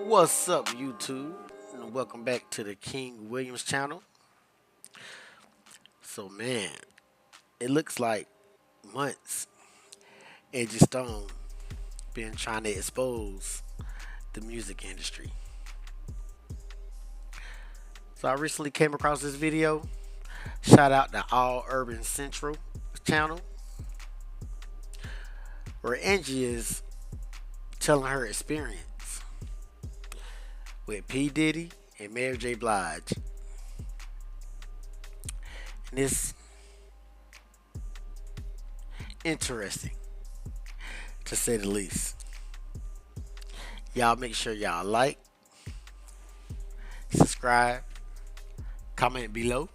What's up, YouTube? And welcome back to the King Williams channel. So, man, it looks like months Angie Stone been trying to expose the music industry. So, I recently came across this video. Shout out to All Urban Central channel, where Angie is telling her experience with P. Diddy and Mary J. Blige. And it's interesting, to say the least. Y'all make sure y'all like, subscribe, comment below.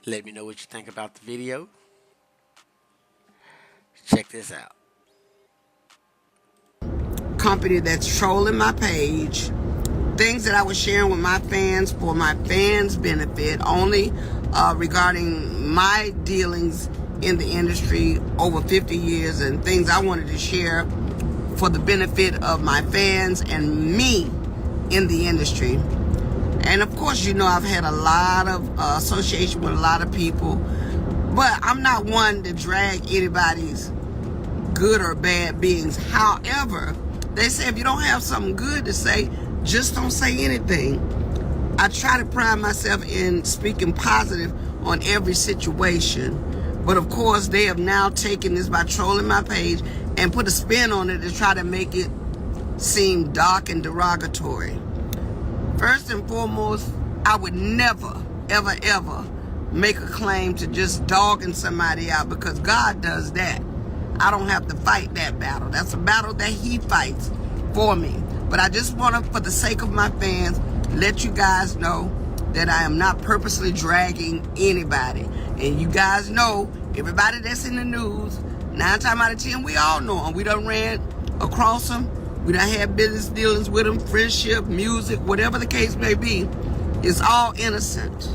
Let me know what you think about the video. Check this out. Company that's trolling my page, things that I was sharing with my fans for my fans' benefit, only regarding my dealings in the industry over 50 years and things I wanted to share for the benefit of my fans and me in the industry. And of course, you know, I've had a lot of association with a lot of people, but I'm not one to drag anybody's good or bad beings. However, they say if you don't have something good to say, just don't say anything. I try to pride myself in speaking positive on every situation. But of course, they have now taken this by trolling my page and put a spin on it to try to make it seem dark and derogatory. First and foremost, I would never, ever, ever make a claim to just dogging somebody out, because God does that. I don't have to fight that battle. That's a battle that He fights for me. But I just want to, for the sake of my fans, let you guys know that I am not purposely dragging anybody. And you guys know, everybody that's in the news, 9 times out of 10, we all know them. We done ran across them. We done had business dealings with them, friendship, music, whatever the case may be. It's all innocent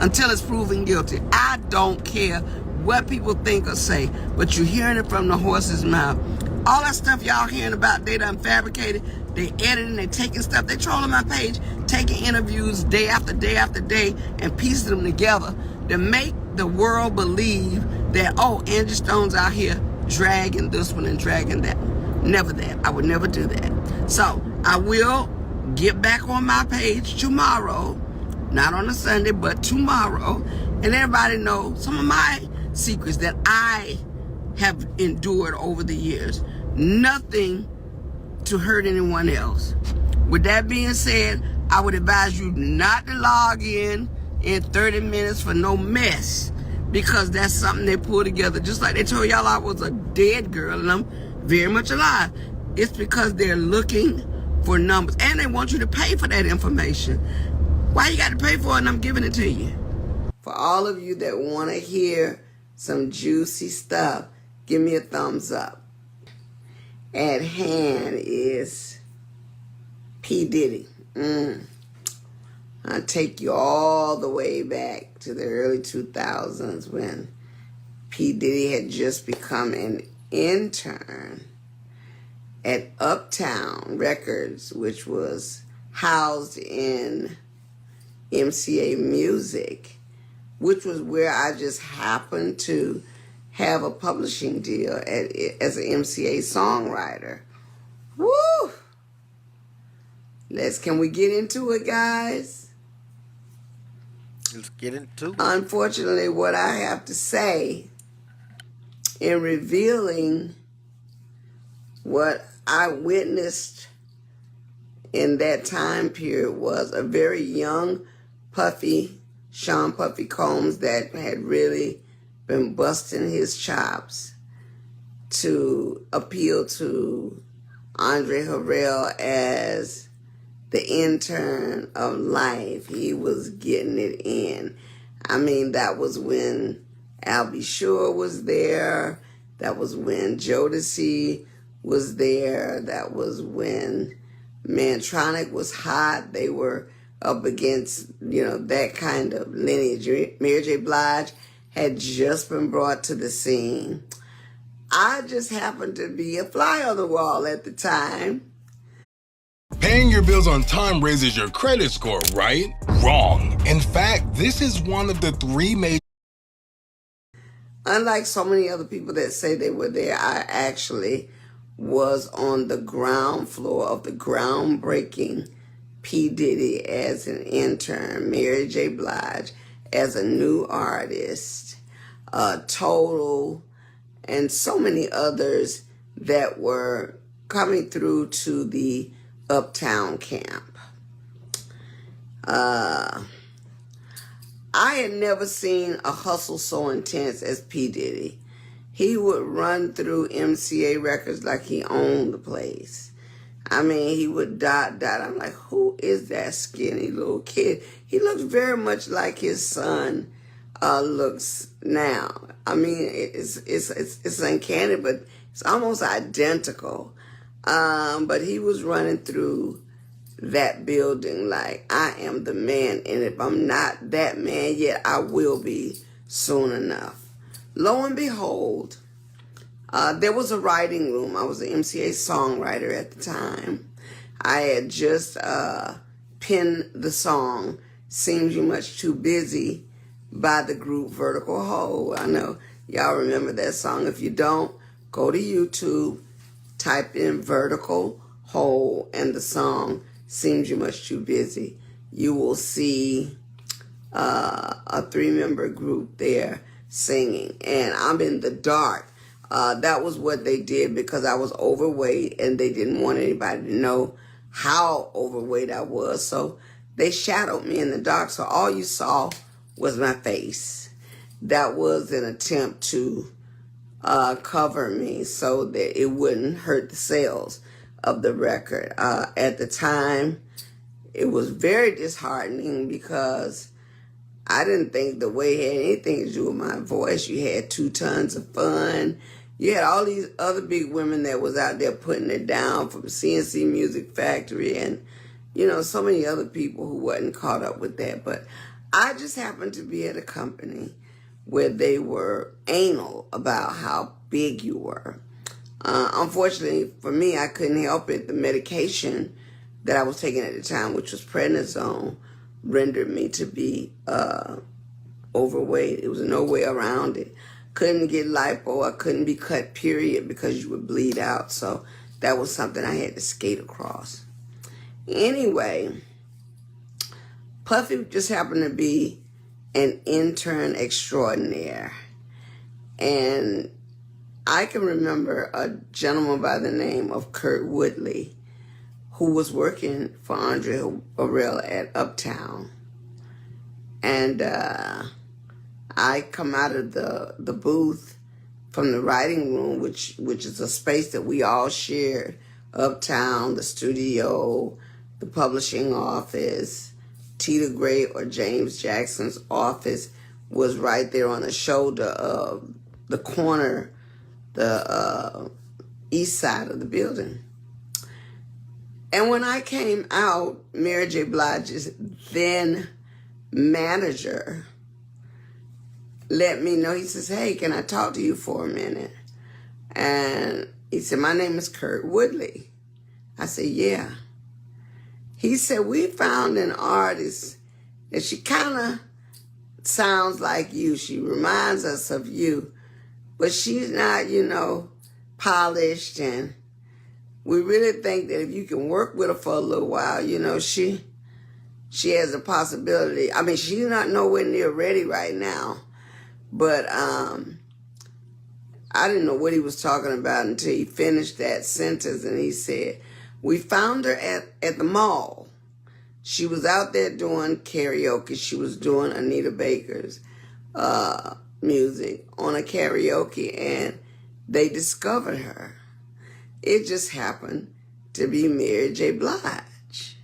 until it's proven guilty. I don't care what people think or say, but you're hearing it from the horse's mouth. All that stuff y'all hearing about, they done fabricated, they editing, they taking stuff, they trolling my page, taking interviews day after day after day and piecing them together to make the world believe that, oh, Angie Stone's out here dragging this one and dragging that one. Never that. I would never do that. So I will get back on my page tomorrow, not on a Sunday, but tomorrow, and everybody know some of my secrets that I have endured over the years. Nothing to hurt anyone else. With that being said, I would advise you not to log in 30 minutes for no mess, because that's something they pull together. Just like they told y'all I was a dead girl and I'm very much alive. It's because they're looking for numbers and they want you to pay for that information. Why you got to pay for it and I'm giving it to you? For all of you that want to hear some juicy stuff, give me a thumbs up. At hand is P. Diddy. I'll take you all the way back to the early 2000s when P. Diddy had just become an intern at Uptown Records, which was housed in MCA Music, which was where I just happened to have a publishing deal as an MCA songwriter. Woo! Can we get into it, guys? Let's get into it. Unfortunately, what I have to say in revealing what I witnessed in that time period was a very young Sean Puffy Combs, that had really been busting his chops to appeal to Andre Harrell as the intern of life. He was getting it in. I mean, that was when Albie Shore was there. That was when Jodeci was there. That was when Mantronic was hot. They were up against, that kind of lineage. Mary J. Blige had just been brought to the scene. I just happened to be a fly on the wall at the time. Paying your bills on time raises your credit score, right? Wrong. In fact, this is one of the 3 major... Unlike so many other people that say they were there, I actually was on the ground floor of the groundbreaking P. Diddy as an intern, Mary J. Blige as a new artist, Total, and so many others that were coming through to the Uptown camp. I had never seen a hustle so intense as P. Diddy. He would run through MCA Records like he owned the place. I mean, he would dot. I'm like, who is that skinny little kid? He looks very much like his son looks now. I mean, it's uncanny, but it's almost identical. But he was running through that building like, I am the man, and if I'm not that man yet, I will be soon enough. Lo and behold, there was a writing room. I was an MCA songwriter at the time. I had just penned the song Seems You Much Too Busy by the group Vertical Hole. I know y'all remember that song. If you don't, go to YouTube, type in Vertical Hole and the song Seems You Much Too Busy. You will see a 3-member group there singing, and I'm in the dark. That was what they did because I was overweight and they didn't want anybody to know how overweight I was. So they shadowed me in the dark. So all you saw was my face. That was an attempt to cover me so that it wouldn't hurt the sales of the record. At the time, it was very disheartening because I didn't think the way it had anything to do with my voice. You had 2 Tons of Fun. You had all these other big women that was out there putting it down, from CNC Music Factory and, so many other people who wasn't caught up with that. But I just happened to be at a company where they were anal about how big you were. Unfortunately for me, I couldn't help it. The medication that I was taking at the time, which was prednisone, rendered me to be overweight. It was no way around it. Couldn't get lipo. I couldn't be cut, period, because you would bleed out. So that was something I had to skate across. Anyway, Puffy just happened to be an intern extraordinaire. And I can remember a gentleman by the name of Kurt Woodley who was working for Andre Harrell at Uptown. And I come out of the booth from the writing room, which is a space that we all shared. Uptown, the studio, the publishing office, Tita Gray or James Jackson's office was right there on the shoulder of the corner, the east side of the building. And when I came out, Mary J. Blige's then manager let me know. He says, hey, can I talk to you for a minute? And he said, my name is Kurt Woodley. I said, yeah. He said, we found an artist that she kind of sounds like you. She reminds us of you, but she's not, polished. And we really think that if you can work with her for a little while, she has a possibility. I mean, she's not nowhere near ready right now, but I didn't know what he was talking about until he finished that sentence, and he said, we found her at the mall. She was out there doing karaoke. She was doing Anita Baker's music on a karaoke, and they discovered her. It just happened to be Mary J. Blige.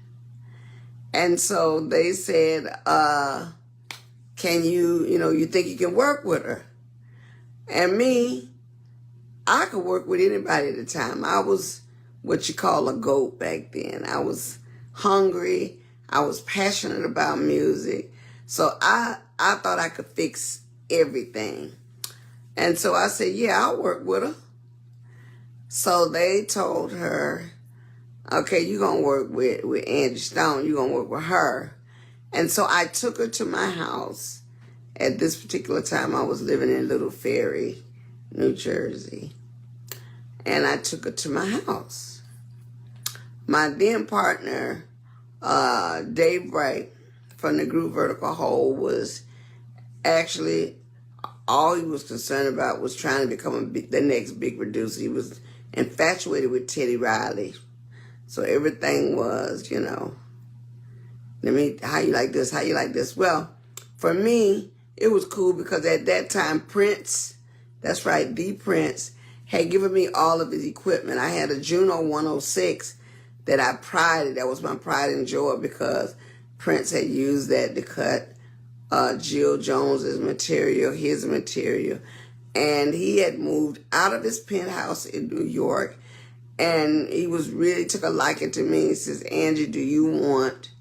And so they said, can you think you can work with her? And me, I could work with anybody at the time. I was what you call a goat back then. I was hungry. I was passionate about music. So I thought I could fix everything. And so I said, yeah, I'll work with her. So they told her Okay, you're going to work with Angie Stone. You're going to work with her. And so I took her to my house. At this particular time, I was living in Little Ferry, New Jersey. And I took her to my house. My then partner, Dave Bright, from the group Vertical Hold, was actually, all he was concerned about was trying to become the next big producer. He was infatuated with Teddy Riley. So everything was, how you like this, how you like this. Well, for me, it was cool because at that time, Prince, that's right, the Prince, had given me all of his equipment. I had a Juno 106 that I prided. That was my pride and joy because Prince had used that to cut Jill Jones's material, his material. And he had moved out of his penthouse in New York. And he was really took a liking to me. He says, Angie, do you want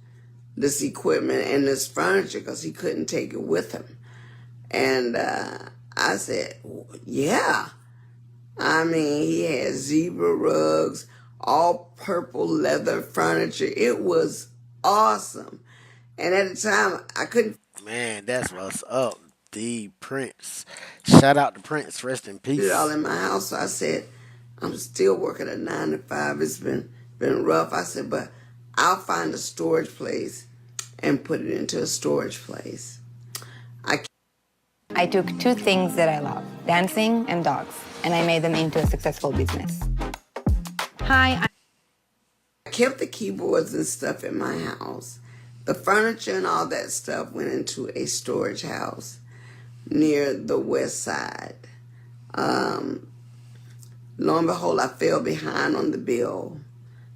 this equipment and this furniture? Because he couldn't take it with him. And I said, yeah. I mean, he had zebra rugs, all purple leather furniture. It was awesome. And at the time, I couldn't. Man, that's what's up. The Prince. Shout out to Prince. Rest in It all peace. in my house. So I said, I'm still working a 9 to 5. It's been rough. I said, but I'll find a storage place and put it into a storage place. I took two things that I love, dancing and dogs, and I made them into a successful business. Hi, I kept the keyboards and stuff in my house. The furniture and all that stuff went into a storage house near the west side. Lo and behold, I fell behind on the bill.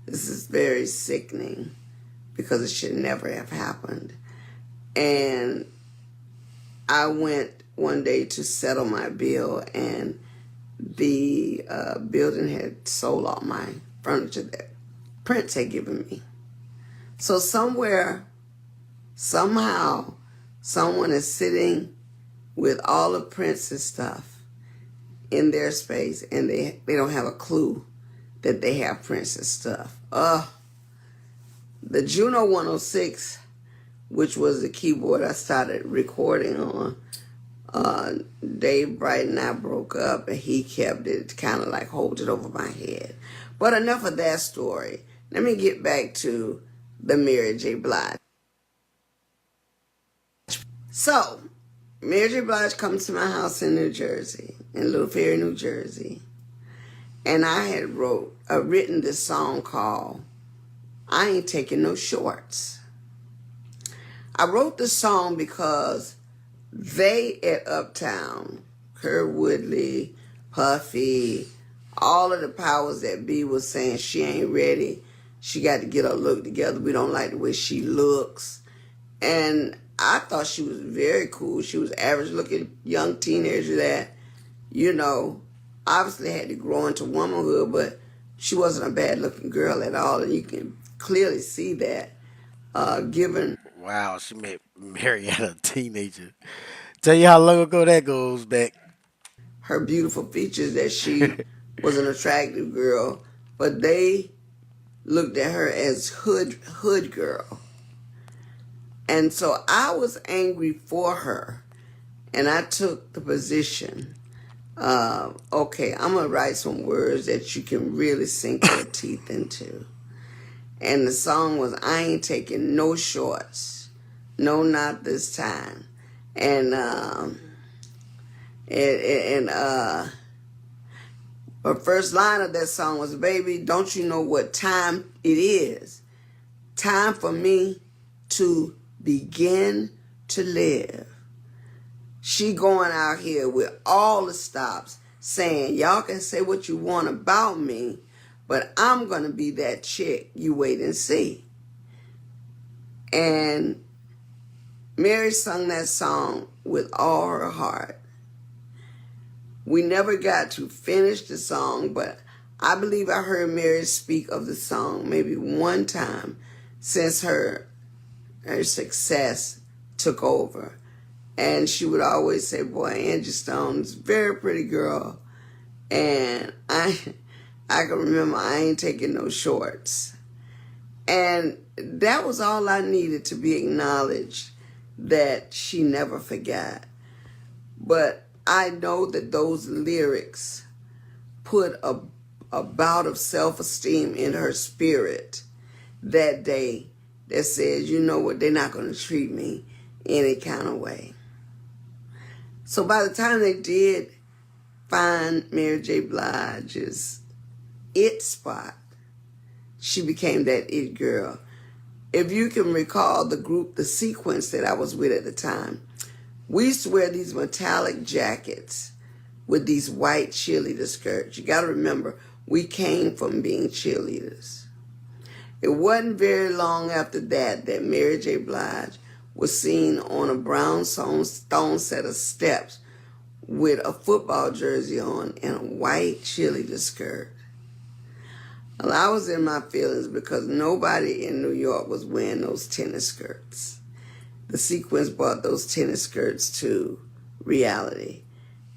This is very sickening because it should never have happened. And I went one day to settle my bill, and the building had sold all my furniture that Prince had given me. So somewhere, somehow, someone is sitting with all of Prince's stuff in their space, and they don't have a clue that they have Prince's stuff. The Juno 106, which was the keyboard I started recording on, Dave Bright and I broke up, and he kept it, kind of like hold it over my head. But enough of that story. Let me get back to the Mary J. Blige. So, Mary J. Blige comes to my house in New Jersey, in Little Ferry, New Jersey. And I had written this song called I Ain't Taking No Shorts. I wrote this song because they at Uptown, Kurt Woodley, Puffy, all of the powers that be was saying she ain't ready. She got to get her look together. We don't like the way she looks. And I thought she was very cool. She was average looking young teenager that, obviously had to grow into womanhood, but she wasn't a bad looking girl at all. And you can clearly see that given Wow, she met Mary as a teenager. Tell you how long ago that goes back. her beautiful features that she was an attractive girl, but they looked at her as hood girl. And so I was angry for her, and I took the position okay, I'm going to write some words that you can really sink your teeth into. And the song was, I Ain't Taking No Shorts. No, not this time. And her first line of that song was, baby, don't you know what time it is? Time for me to begin to live. She going out here with all the stops saying, y'all can say what you want about me, but I'm going to be that chick. You wait and see. And Mary sung that song with all her heart. We never got to finish the song, but I believe I heard Mary speak of the song maybe one time since her success took over. And she would always say, boy, Angie Stone's a very pretty girl. And I can remember I ain't taking no shorts. And that was all I needed, to be acknowledged that she never forgot. But I know that those lyrics put a bout of self-esteem in her spirit that day that says, you know what, they're not going to treat me any kind of way. So by the time they did find Mary J. Blige's it spot, she became that it girl. If you can recall the group, the sequence that I was with at the time, we used to wear these metallic jackets with these white cheerleader skirts. You got to remember, we came from being cheerleaders. It wasn't very long after that that Mary J. Blige was seen on a brownstone set of steps with a football jersey on and a white cheerleader skirt. Well, I was in my feelings because nobody in New York was wearing those tennis skirts. The sequence brought those tennis skirts to reality,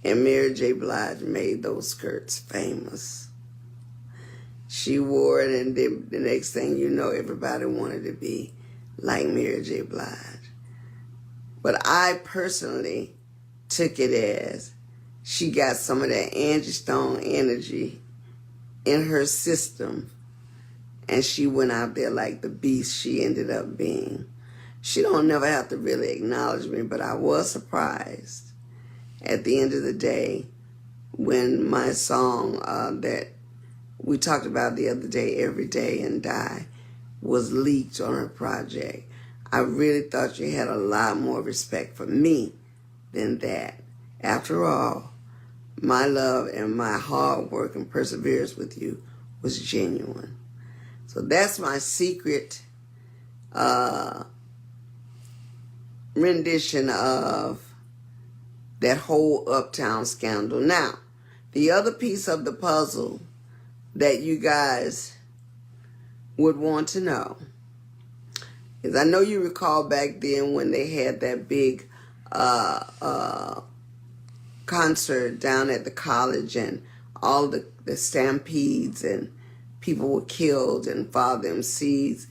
and Mary J. Blige made those skirts famous. She wore it, and the next thing you know, everybody wanted to be like Mary J. Blige. But I personally took it as she got some of that angiestone energy in her system, and she went out there like the beast she ended up being. She don't never have to really acknowledge me, but I was surprised at the end of the day when my song that we talked about the other day, Every Day and Die, was leaked on her project. I really thought you had a lot more respect for me than that. After all, my love and my hard work and perseverance with you was genuine. So that's my secret rendition of that whole Uptown scandal. Now, the other piece of the puzzle that you guys would want to know is, I know you recall back then when they had that big concert down at the college, and all the stampedes, and people were killed, and Father MC's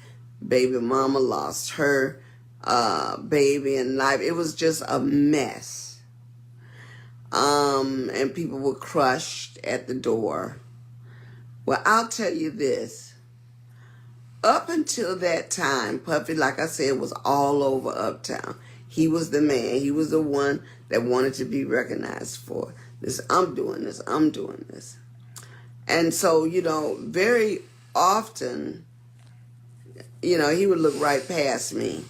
baby mama lost her baby in life. It was just a mess. And people were crushed at the door. Well, I'll tell you this. Up until that time, Puffy, like I said, was all over Uptown. He was the man. He was the one that wanted to be recognized for this. I'm doing this. I'm doing this. And so, very often, he would look right past me.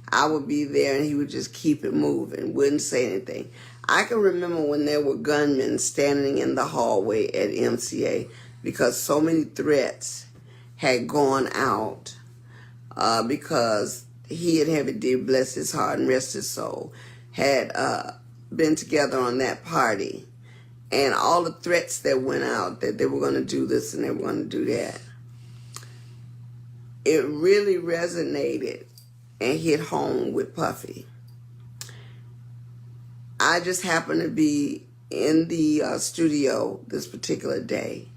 I would be there and he would just keep it moving, wouldn't say anything. I can remember when there were gunmen standing in the hallway at MCA because so many threats had gone out because he and Heavy D, bless his heart and rest his soul, had been together on that party. And all the threats that went out that they were going to do this and they were going to do that, it really resonated and hit home with Puffy. I just happened to be in the studio this particular day,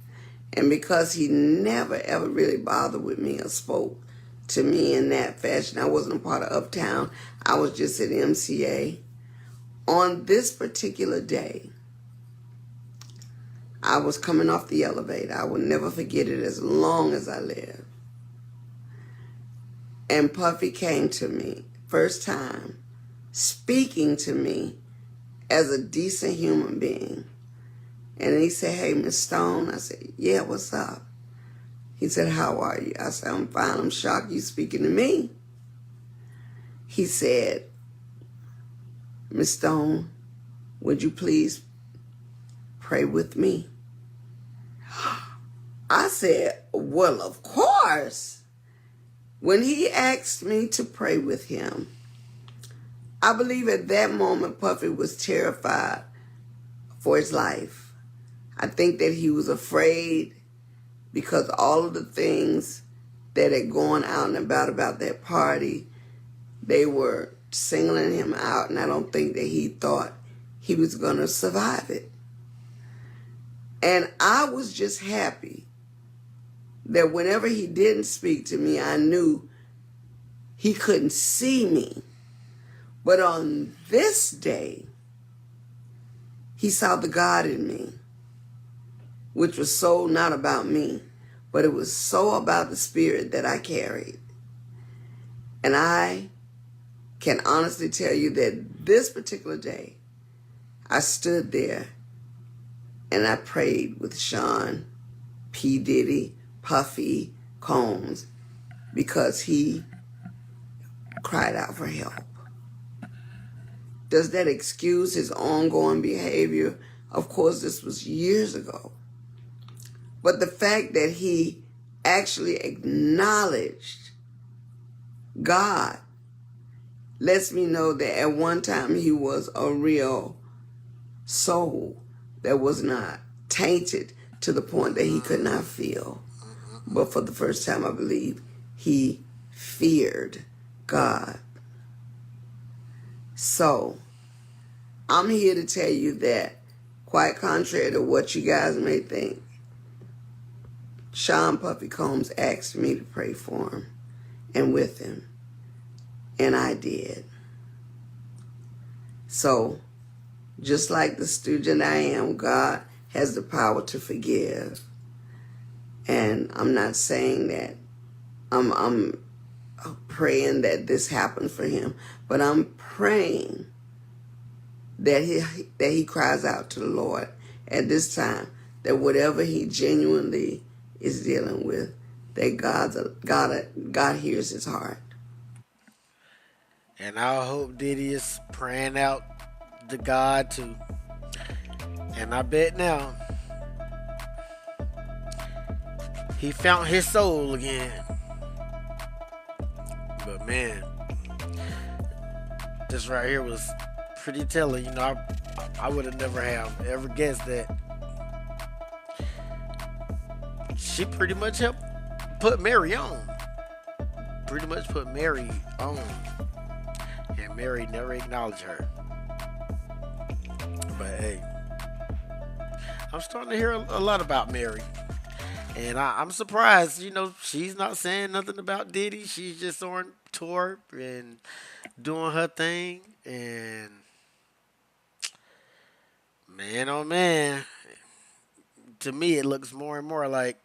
and because he never ever really bothered with me or spoke to me in that fashion, I wasn't a part of Uptown, I was just at MCA. On this particular day, I was coming off the elevator. I will never forget it as long as I live. And Puffy came to me, first time, speaking to me as a decent human being. And he said, "Hey, Miss Stone." I said, "Yeah, what's up?" He said, "How are you?" I said, "I'm fine. I'm shocked you speaking to me." He said, "Miss Stone, would you please pray with me?" I said, "Well, of course." When he asked me to pray with him, I believe at that moment Puffy was terrified for his life. I think that he was afraid because all of the things that had gone out and about that party, they were singling him out, and I don't think that he thought he was going to survive it. And I was just happy that whenever he didn't speak to me, I knew he couldn't see me. But on this day, he saw the God in me, which was so not about me, but it was so about the spirit that I carried. And I can honestly tell you that this particular day, I stood there and I prayed with Sean, P. Diddy, Puffy, Combs, because he cried out for help. Does that excuse his ongoing behavior? Of course, this was years ago. But the fact that he actually acknowledged God lets me know that at one time he was a real soul that was not tainted to the point that he could not feel. But for the first time, I believe, he feared God. So, I'm here to tell you that, quite contrary to what you guys may think, Sean Puffy Combs asked me to pray for him and with him. And I did. So, just like the student I am, God has the power to forgive. And I'm not saying that I'm praying that this happens for him, but I'm praying that he cries out to the Lord at this time, that whatever he genuinely is dealing with, that God hears his heart. And I hope Diddy is praying out to God too. And I bet now he found his soul again. But man, this right here was pretty telling. You know, I would have never have ever guessed that she pretty much helped put Mary on. Pretty much put Mary on. And Mary never acknowledged her. But hey, I'm starting to hear a lot about Mary. And I'm surprised, you know, she's not saying nothing about Diddy. She's just on tour and doing her thing. And man, oh man, to me it looks more and more like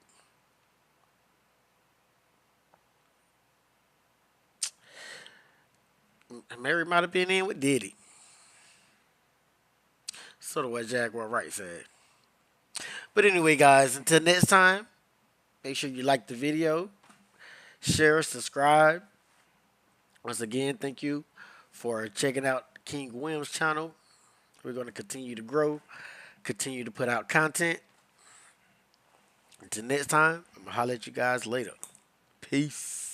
Mary might have been in with Diddy. Sort of what Jaguar Wright said. But anyway, guys, until next time, make sure you like the video, share, subscribe. Once again, thank you for checking out King Williams' channel. We're going to continue to grow, continue to put out content. Until next time, I'm going to holler at you guys later. Peace.